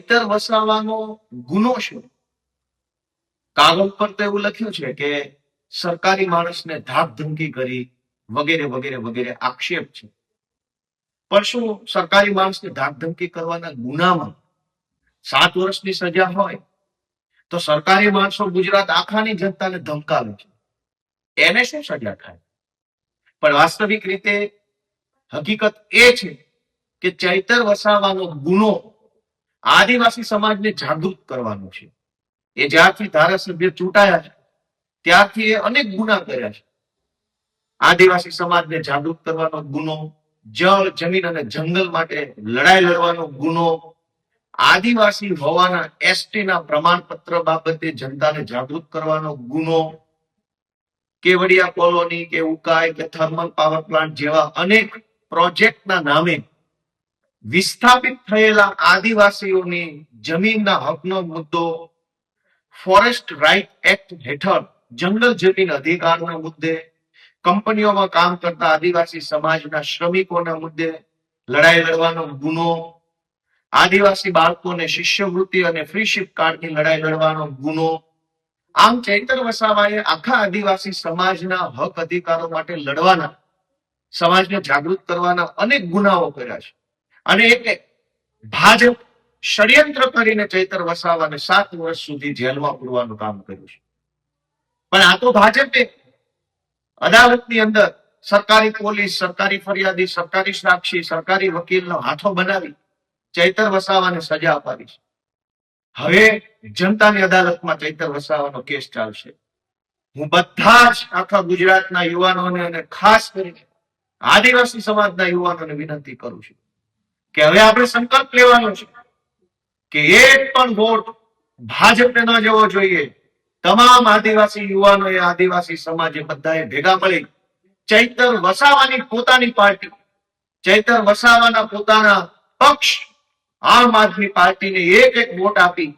ચૈતર વસાવાનો ગુનો શું? કાગળ પર તો એવું લખ્યું છે કે સરકારી માણસને ધાક ધમકી કરી વગેરે વગેરે વગેરે આક્ષેપ છે. પણ શું સરકારી માણસને ધાક ધમકી કરવાના ગુનામાં 7 વર્ષની સજા હોય તો સરકારી માણસો ગુજરાત આખાની જનતાને ધમકાવે છે, એને શું સજા થાય? પણ વાસ્તવિક રીતે હકીકત એ છે કે ચૈતર વસાવાનો ગુનો આદિવાસી સમાજને જાગૃત કરવાનો છે. એ જ્યારથી ધારાસભ્ય ચૂંટાયા છે ત્યારથી એ અનેક ગુના કર્યા છે. આદિવાસી સમાજને જાગૃત કરવાનો ગુનો, જળ, જમીન અને જંગલ માટે લડાઈ લડવાનો ગુનો, આદિવાસી હોવાના એસટીના પ્રમાણપત્ર બાબતે જનતાને જાગૃત કરવાનો ગુનો, કેવડિયા કોલોની કે ઉકાઈ કે થર્મલ પાવર પ્લાન્ટ જેવા અનેક પ્રોજેક્ટના નામે વિસ્થાપિત થયેલા આદિવાસીઓની જમીનના હકનો મુદ્દો, ફોરેસ્ટ રાઇટ એક્ટ હેઠળ જંગલ જમીન અધિકારના મુદ્દે, કંપનીઓમાં કામ કરતા આદિવાસી સમાજના શ્રમિકોના મુદ્દે લડાઈ લડવાનો ગુનો, આદિવાસી બાળકોને શિષ્યવૃત્તિ અને ફ્રીશીપ કાર્ડની લડાઈ લડવાનો ગુનો. આમ ચૈતર વસાવાએ આખા આદિવાસી સમાજના હક અધિકારો માટે લડવાના, સમાજને જાગૃત કરવાના અનેક ગુનાઓ કર્યા છે. અને એટલે ભાજપ ષડયંત્ર કરીને ચૈતર વસાવાને 7 વર્ષ સુધી જેલમાં પૂરવાનું કામ કર્યું છે. પણ આ તો ભાજપે અદાલતની અંદર સરકારી પોલીસ, સરકારી ફરિયાદી, સરકારી સાક્ષી, સરકારી વકીલનો હાથો બનાવી ચૈતર વસાવાને સજા અપાવી છે. હવે જનતાની અદાલતમાં ચૈતર વસાવાનો કેસ ચાલશે. હું બધા જ આખા ગુજરાતના યુવાનોને અને ખાસ કરીને આદિવાસી સમાજના યુવાનોને વિનંતી કરું છું કે હવે આપણે સંકલ્પ લેવાનો છે કે એક પણ વોટ ભાજપને ન જવો જોઈએ. તમામ આદિવાસી યુવાનોએ, આદિવાસી સમાજે બધાએ ભેગા મળી ચૈતર વસાવાની પોતાની પાર્ટી, ચૈતર વસાવાના પોતાના પક્ષ આમ આદમી પાર્ટીને એક વોટ આપી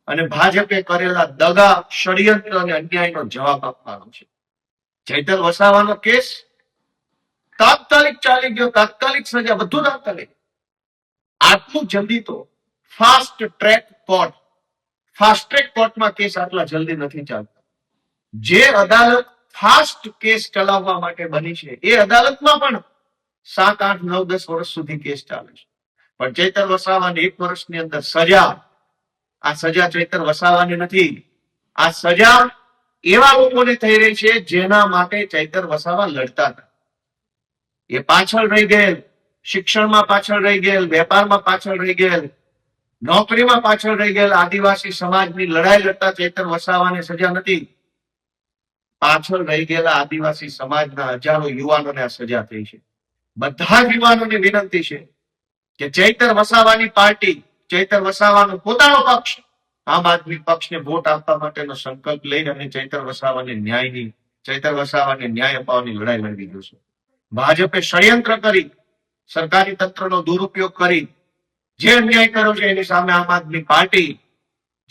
અને ભાજપે કરેલા દગા, ષડયંત્ર અને અન્યાયનો જવાબ આપવાનો છે. ચૈતર વસાવાનો કેસ તાત્કાલિક ચાલી ગયો, તાત્કાલિક સજા, બધું તાત્કાલિક. આટલું જલ્દી તો fast track court, fast track કોર્ટમાં કેસ આટલા જલ્દી નથી ચાલતા. જે અદાલત ફાસ્ટ કેસ ચલાવવા માટે બની છે એ અદાલતમાં પણ 7, 8, 9, 10 વર્ષ સુધી કેસ ચાલે છે. પણ ચૈતર વસાવાને 1 વર્ષની અંદર સજા. આ સજા ચૈતર વસાવાને નથી, આ સજા એવા લોકોને થઈ રહી છે જેના માટે ચૈતર વસાવા લડતા હતા. એ પાછળ રહી ગયેલ, શિક્ષણમાં પાછળ રહી ગયેલ, વેપારમાં પાછળ રહી ગયેલ, નોકરીમાં પાછળ રહી ગયેલ આદિવાસી સમાજની લડાઈ લડતા ચૈતર વસાવાને સજા નથી. પાછળ રહી ગયેલા આદિવાસી સમાજના હજારો યુવાનોને આ સજા થઈ છે. બધા જ યુવાનોને વિનંતી છે કે ચૈતર વસાવાની પાર્ટી, ચૈતર વસાવાનો પોતાનો પક્ષ, આમ આદમી પક્ષને વોટ આપવા માટેનો સંકલ્પ લઈને અને ચૈતર વસાવાને ન્યાય અપાવવાની લડાઈ લડવી જોશે. ભાજપે ષડયંત્ર કરી, સરકારી તંત્રનો દુરુપયોગ કરી જે અન્યાય કર્યો છે એની સામે આમ આદમી પાર્ટી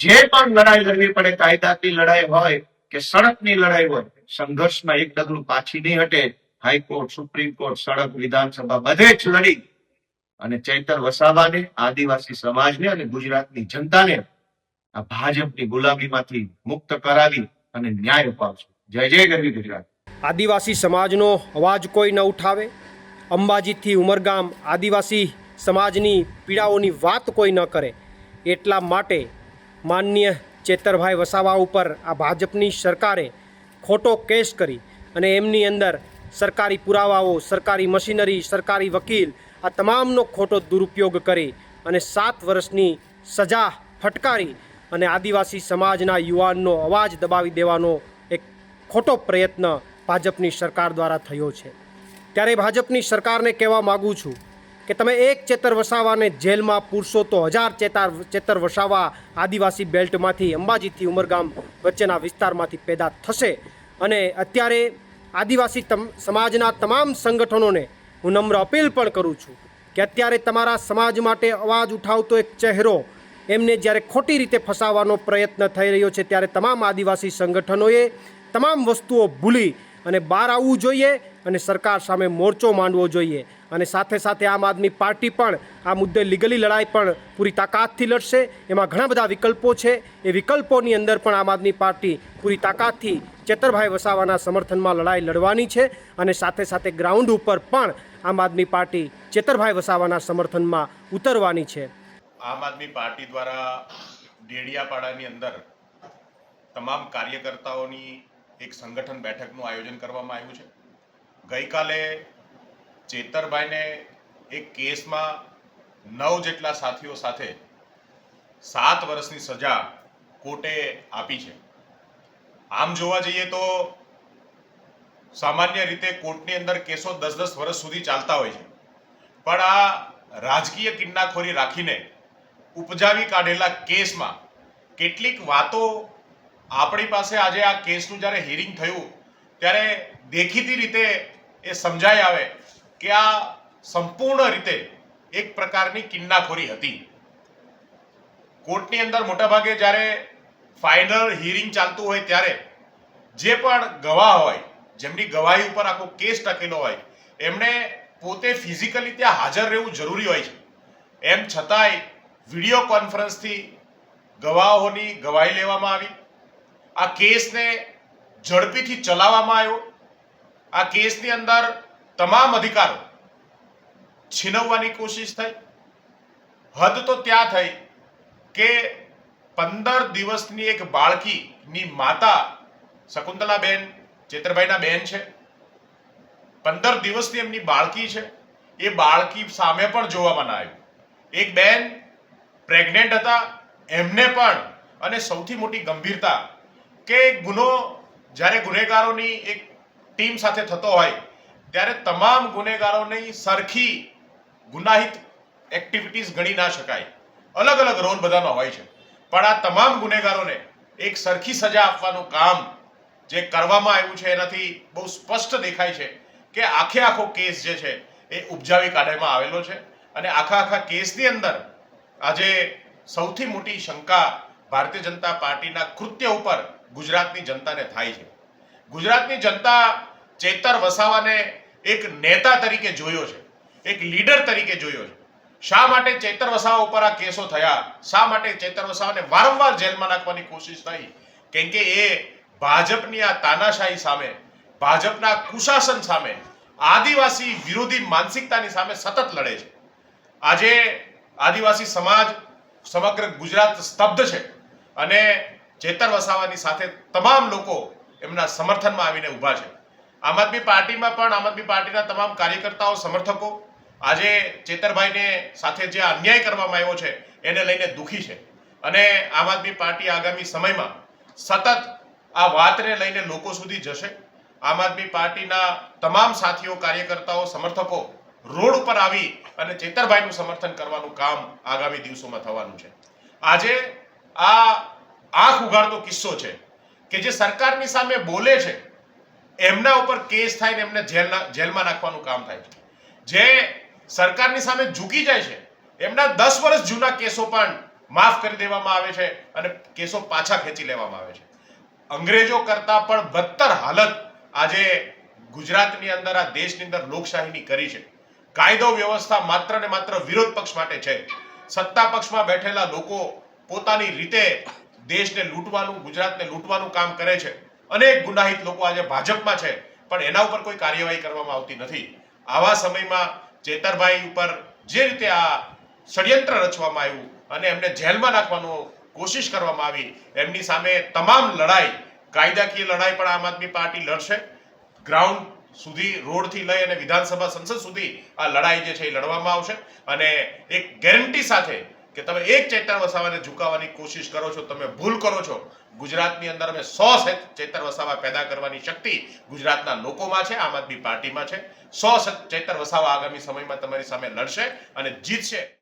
જે પણ લડાઈ લડવી પડે, કાયદાની લડાઈ હોય કે સડકની લડાઈ હોય, સંઘર્ષમાં એક ડગલું પાછી નહીં હટે. હાઈકોર્ટ, સુપ્રીમ કોર્ટ, સડક, વિધાનસભા બધે જ લડી અને ચૈતર વસાવાને, આદિવાસી સમાજને અને ગુજરાતની જનતાને આ ભાજપની ગુલામીમાંથી મુક્ત કરાવી અને ન્યાય અપાવશે. જય જય ગરવી ગુજરાત. આદિવાસી સમાજનો અવાજ કોઈ ન ઉઠાવે, અંબાજીથી ઉમરગામ આદિવાસી સમાજની પીડાઓની વાત કોઈ ન કરે, એટલા માટે માનનીય ચેતરભાઈ વસાવા ઉપર આ ભાજપની સરકારે ખોટો કેસ કરી અને એમની અંદર સરકારી પુરાવાઓ, સરકારી મશીનરી, સરકારી વકીલ આ તમામનો ખોટો દુરુપયોગ કરી અને 7 વર્ષની સજા ફટકારી અને આદિવાસી સમાજના યુવાનનો અવાજ દબાવી દેવાનો એક ખોટો પ્રયત્ન ભાજપની સરકાર દ્વારા થયો છે. ત્યારે ભાજપની સરકારને કહેવા માગું છું કે તમે એક ચેતર વસાવાને જેલમાં પૂરશો તો 1000 ચેતર વસાવા આદિવાસી બેલ્ટમાંથી, અંબાજીથી ઉમરગામ વચ્ચેના વિસ્તારમાંથી પેદા થશે. અને અત્યારે આદિવાસી સમાજના તમામ સંગઠનોને હું નમ્ર અપીલ પણ કરું છું કે અત્યારે તમારા સમાજ માટે અવાજ ઉઠાવતો એક ચહેરો એમને જ્યારે ખોટી રીતે ફસાવવાનો પ્રયત્ન થઈ રહ્યો છે ત્યારે તમામ આદિવાસી સંગઠનોએ તમામ વસ્તુઓ ભૂલી અને બહાર આવવું જોઈએ અને સરકાર સામે મોરચો માંડવો જોઈએ. અને સાથે સાથે આમ આદમી પાર્ટી પણ આ મુદ્દે લીગલી લડાઈ પણ પૂરી તાકાતથી લડશે. એમાં ઘણા બધા વિકલ્પો છે. એ વિકલ્પોની અંદર પણ આમ આદમી પાર્ટી પૂરી તાકાતથી ચેતરભાઈ વસાવાના સમર્થનમાં લડાઈ લડવાની છે અને સાથે સાથે ગ્રાઉન્ડ ઉપર પણ આમ આદમી પાર્ટી ચેતરભાઈ વસાવાના સમર્થનમાં ઉતરવાની છે. આમ આદમી પાર્ટી દ્વારા ડેડિયાપાડાની અંદર તમામ કાર્યકર્તાઓની એક સંગઠન બેઠકનું આયોજન કરવામાં આવ્યું છે. ગઈકાલે ચેતરભાઈને એક કેસમાં 9 જેટલા સાથીઓ સાથે 7 વર્ષની સજા કોર્ટે આપી છે. આમ જોવા જઈએ તો સામાન્ય રીતે કોર્ટની અંદર કેસો 10-10 વર્ષ સુધી ચાલતા હોય છે, પણ આ રાજકીય કિન્નાખોરી રાખીને ઉપજાવી કાઢેલા કેસમાં કેટલીક વાતો આપણી પાસે આજે આ કેસનું જ્યારે હિયરિંગ થયું ત્યારે દેખીતી રીતે એ સમજાઈ આવે કે આ સંપૂર્ણ રીતે એક પ્રકારની કિન્નાખોરી હતી. કોર્ટની અંદર મોટાભાગે જ્યારે ફાઇનલ હિયરિંગ ચાલતું હોય ત્યારે જે પણ ગવાહ હોય, જેમની ગવાહી ઉપર આખો કેસ ટકેલો હોય, એમણે પોતે ફિઝિકલી ત્યાં હાજર રહેવું જરૂરી હોય છે. એમ છતાંય વિડીયો કોન્ફરન્સથી ગવાહોની ગવાહી લેવામાં આવી. આ કેસને ઝડપીથી ચલાવવામાં આવ્યો. આ કેસની અંદર તમામ અધિકારો છીનવવાની કોશિશ થઈ. હદ તો ત્યાં થઈ કે 15 દિવસની એક બાળકીની માતા શકુંતલાબેન ચેતરભાઈના બેન છે. 15 દિવસની એમની બાળકી છે. એ બાળકી સામે પણ જોવામાં ના આવ્યું. એક બેન પ્રેગ્નેન્ટ હતા, એમને પણ. અને સૌથી મોટી ગંભીરતા કે ગુનો જ્યારે ગુનેગારોની એક ટીમ સાથે થતો હોય ત્યારે તમામ ગુનેગારોની સરખી ગુનાહિત એક્ટિવિટીઝ ગણી ના શકાય. અલગ અલગ રોલ બધાનો હોય છે, પણ આ તમામ ગુનેગારોને એક સરખી સજા આપવાનું કામ જે કરવામાં આવ્યું છે એનાથી બહુ સ્પષ્ટ દેખાય છે કે આખો કેસ જે છે એ ઉપજાવી કાઢવામાં આવેલો છે. અને આખા કેસની અંદર આજે સૌથી મોટી શંકા ભારતીય જનતા પાર્ટીના કૃત્ય ઉપર ગુજરાતની જનતાને થાય છે. ગુજરાતની જનતા ચેતર વસાવાને એક નેતા તરીકે જોયો છે, એક લીડર તરીકે જોયો છે. શા માટે ચેતર વસાવા ઉપર આ કેસો થયા? શા માટે ચેતર વસાવાને વારંવાર જેલમાં નાખવાની કોશિશ થઈ? કેમ કે એ ભાજપની આ તાનાશાહી સામે, ભાજપના કુશાસન સામે, આદિવાસી વિરોધી માનસિકતાની સામે સતત લડે છે. આજે આદિવાસી સમાજ સમગ્ર ગુજરાત સ્તબ્ધ છે અને ચેતર વસાવાની સાથે તમામ લોકો એમના સમર્થનમાં આવીને ઊભા છે. આમ આદમી પાર્ટીમાં પણ આમ આદમી પાર્ટીના તમામ કાર્યકર્તાઓ, સમર્થકો આજે ચેતરભાઈને સાથે જે અન્યાય કરવામાં આવ્યો છે એને લઈને દુઃખી છે. અને આમ આદમી પાર્ટી આગામી સમયમાં સતત આ વાતને લઈને લોકો સુધી જશે. આમ આદમી પાર્ટીના તમામ સાથીઓ, કાર્યકર્તાઓ, સમર્થકો રોડ ઉપર આવી અને ચેતરભાઈનું સમર્થન કરવાનું કામ આગામી દિવસોમાં થવાનું છે. આજે આ આંખ ઉઘાડતો કિસ્સો છે કે જે સરકારની સામે બોલે છે એમના ઉપર કેસ થાય ને એમને જેલમાં નાખવાનું કામ થાય છે. જે સરકારની સામે ઝૂકી જાય છે એમના 10 વર્ષ જૂના કેસો પણ માફ કરી દેવામાં આવે છે અને કેસો પાછા ખેંચી લેવામાં આવે છે. અંગ્રેજો કરતા પણ બદતર હાલત આજે ગુજરાતની અંદર, આ દેશની અંદર લોકશાહીની કરી છે. કાયદો વ્યવસ્થા માત્ર ને માત્ર વિરોધ પક્ષ માટે છે. સત્તા પક્ષમાં બેઠેલા લોકો પોતાની રીતે દેશને લૂંટવાનું, ગુજરાતને લૂંટવાનું કામ કરે છે. અનેક ગુનાહિત લોકો આજે ભાજપમાં છે, પણ એના ઉપર કોઈ કાર્યવાહી કરવામાં આવતી નથી. આવા સમયમાં ચેતરભાઈ ઉપર જે રીતે આ ષડયંત્ર રચવામાં આવ્યું અને એમને જેલમાં નાખવાનો કોશિશ કરવામાં આવી, એમની સામે તમામ લડાઈ, કાયદાકીય લડાઈ પણ આમ આદમી પાર્ટી લડશે. ગ્રાઉન્ડ સુધી, રોડથી લઈ અને વિધાનસભા, સંસદ સુધી આ લડાઈ જે છે એ લડવામાં આવશે. અને એક ગેરંટી સાથે કે તમે એક ચેતર વસાવાને ઝુકાવવાની કોશિશ કરો છો, તમે ભૂલ કરો છો. ગુજરાતની અંદર અમે 100 ચેતર વસાવા પેદા કરવાની શક્તિ ગુજરાતના લોકોમાં છે, આમ આદમી પાર્ટીમાં છે. 100 ચેતર વસાવા આગામી સમયમાં તમારી સામે લડશે અને જીતશે.